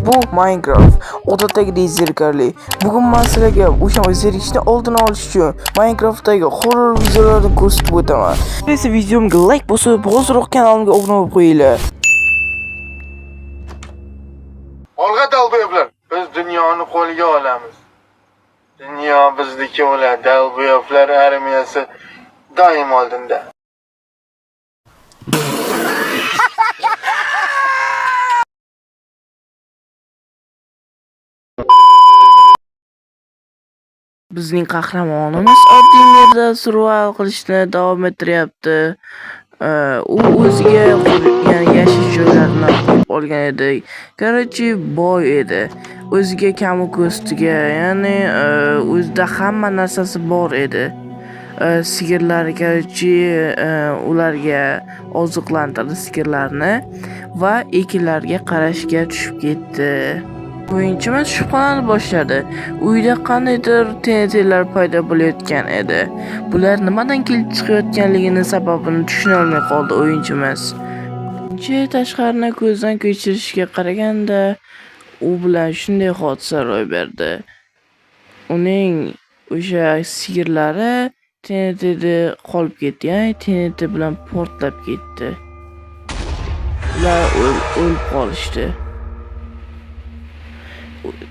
Bu Minecraft. Odatdagi zerikarli. Bugun men sizlarga o'sha zerikishni oldini olish uchun Minecraftdagi horror videolarni ko'rsatib o'taman. Esa videomga like bosib, hozirroq kanalimga obuna bo'lib qo'yinglar. Olg'a dalboyoblar, biz dunyoni qo'lga olamiz. Dunyo bizniki bo'ladi. Dalboyoblar armiyasi doim oldinda. Bizning qahramonimiz oddiy yerda survival qilishni davom ettiryapti. U o'ziga yashash joylarini qurib olgan edi. Короче, boy edi. O'ziga kamu ko'stiga, ya'ni o'zida hamma narsasi bor edi. Sigirlari ularga oziqlantirdi sigirlarni va ekinlarga qarashga tushib ketdi. O'yinchimiz shubhalanib boshladi. Uyda qandaydir TNT'lar paydo bo'layotgan edi. Bular nimadan kelib chiqayotganligini sababini tushuna olmay qoldi o'yinchimiz. Tashqarini ko'zdan kechirishga qaraganda, u bilan shunday hodisa ro'y berdi. Uning o'sha sigirlari TNT'da qolib ketdi, ya'ni TNT bilan portlab ketdi. Ular o'lib qolishdi.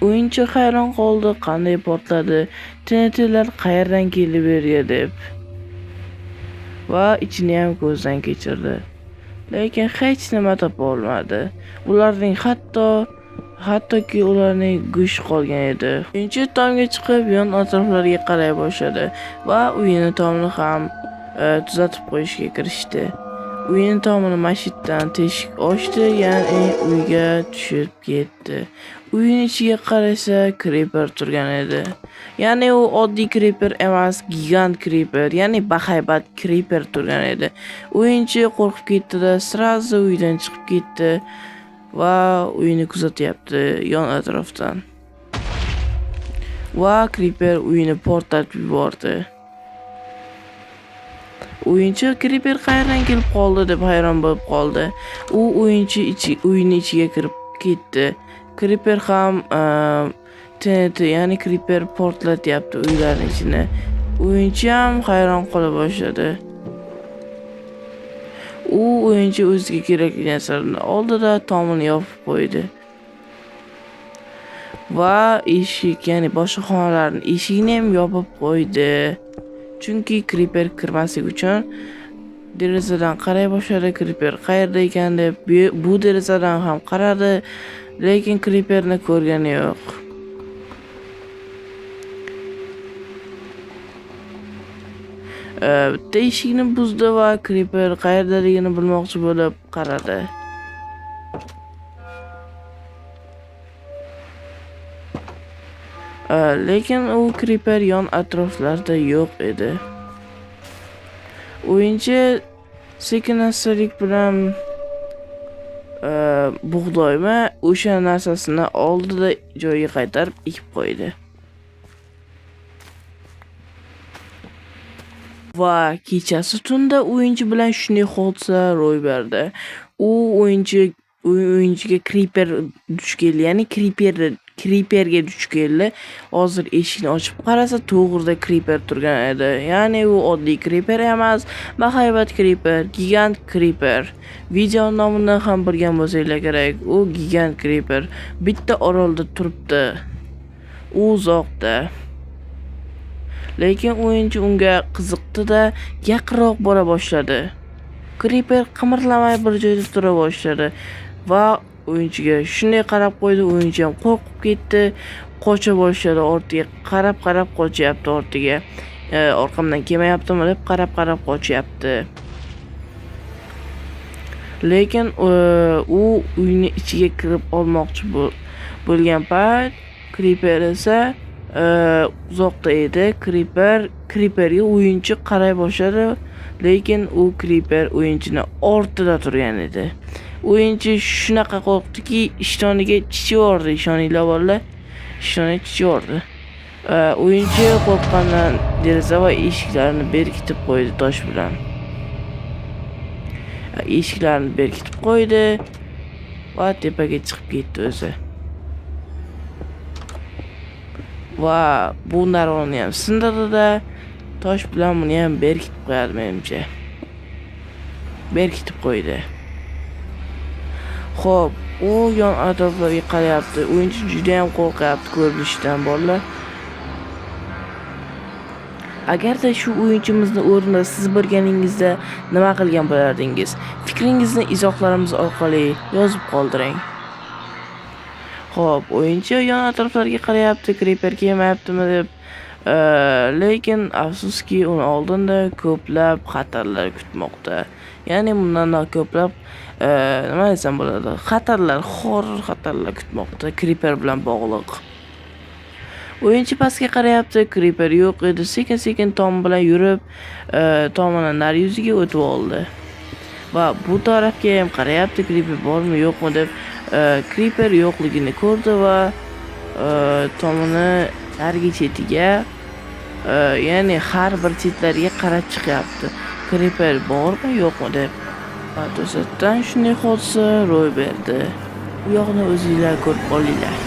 O'yinchi hayron qoldi, qanday portladi, TNT'lar qayerdan kelib bergan deb. Va ichini ham ko'zdan kechirdi. Lekin hech nima topa olmadi. Ularning hattoki ularning go'shti qolgan edi. O'yinchi tomga chiqib, yon atroflarga qaray boshladi va uyini tomini ham tuzatib qo'yishga kirishdi. Uyini tomini mashitdan teshik ochdi, ya'ni uyga tushib ketdi. Uyning ichiga qarasa, creeper turgan edi. Ya'ni u oddiy creeper emas, gigant creeper, ya'ni bahaybat creeper turgan edi. O'yinchi qo'rqib ketdi-da, srazu uydan chiqib ketdi va uyini kuzatyapti yon atrofdan. Va creeper uyini portlatib yubordi. O'yinchi creeper qayerdan kelib qoldi deb hayron bo'lib qoldi. U uyning ichiga kirib ketdi. Creeper ham TNT, ya'ni creeper portlatyapti uylarning ichini. O'yinchi ham hayron qola boshladi. U o'yinchi o'ziga kerakli narsalarni oldida tomini yopib qo'ydi. Va eshik, ya'ni boshqa xonalarning eshigini ham yopib qo'ydi. Chunki creeper kirmaslik uchun derazadan qaray boshladi. Creeper qayerda ekan deb bu derazadan ham qaradi, lekin creeperni ko'rgani yo'q. Bitta eshikni buzdi va creeper qayerdaligini bilmoqchi bo'lib qaradi. Lekin u creeper yon atroflarda yo'q edi. O'yinchi sekin-astalik bilan bug'doymi o'sha narsasini oldida joyiga qaytarib ekib qo'ydi. Va kechasi tunda o'yinchi bilan shunday hodisa ro'y berdi. U o'yinchiga creeper duch keldi, ya'ni creeperga duch keldi. Hozir eshikni ochib qarasa, to'g'rida creeper turgan edi. Ya'ni u oddiy creeper emas, bahaybat creeper, gigant creeper. Video nomidan ham bilgan bo'lsanglar kerak. U gigant creeper bitta orolda turibdi. U uzoqda. Lekin o'yinchi unga qiziqdi-da, yaqinroq bora boshladi. Creeper qimirlamay bir joyda tura boshladi va o'yinchiga shunday qarab qo'ydi. O'yinchi ham qo'rqib ketdi, qocha boshladi, ortiga qarab qochyapti ortiga. Orqamdan kelmayaptimi deb qarab qochyapti. Lekin u uyning ichiga kirib olmoqchi bo'lgan payt creeper esa uzoqda edi. Creeperga o'yinchi qaray boshladi, lekin u creeper o'yinchini ortida turgan edi. O'yinchi shunaqa qo'rqdiki, ishtoniga chichiyordi, ishoninglar bolalar, ishtoniga chichiyordi. O'yinchi qo'rqqandan deraza va eshiklarni berkitib qo'ydi tosh bilan. Eshiklarni berkitib qo'ydi va tepaga chiqib ketdi o'zi. va bu narvonni ham sindirdi-da, tosh bilan buni ham berkitib qo'yadi menimcha. Berkitib qo'ydi. Xo'p, u yon atroflarga qarayapti. O'yinchi juda ham qo'rqyapti ko'rinishidan bolalar. Agarda shu o'yinchimizni o'rnida siz bo'lganingizda nima qilgan bo'lardingiz? Fikringizni izohlarimiz orqali yozib qoldiring. Xo'p, o'yinchi yon atroflarga qarayapti, Creeper kelmayaptimi deb. Lekin afsuski uni oldinda ko'plab xatarlar kutmoqda. Ya'ni bundan ko'plab nima desam bo'ladi? Horror xatarlar kutmoqda Creeper bilan bog'liq. O'yinchi pastga qarayapti, Creeper yo'q edi. Sekin-sekin tom bilan yurib, tomini nari yuziga o'tib oldi. Va bu tarafga ham qarayapti, Creeper bormi, yo'qmi deb. Creeper yo'qligini ko'rdi va tomini narigi chetiga, ya'ni har bir chetlariga qarab chiqyapti. Creeper bormi, yo'qmi deb. To'satdan shunday hodisa ro'y berdi. Bu yoqni o'zingizlar ko'rib olinglar.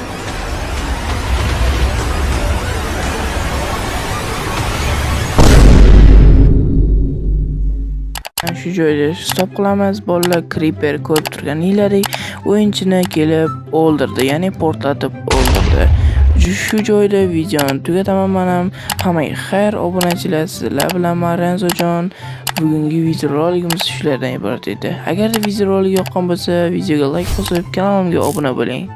Shu joyda stop qilamiz. Bolalar, Creeper ko'rib turganingizdek o'yinchini kelib o'ldirdi, ya'ni portlatib o'ldirdi. Shu joyda videoni tugataman men ham. Hammaga xayr, obunachilar, sizlar bilan Renzojon. Bugungi videorolikimiz shulardan iborat edi. Agar videorolik yoqqan bo'lsa, videoga like bosib, kanalimga obuna bo'ling.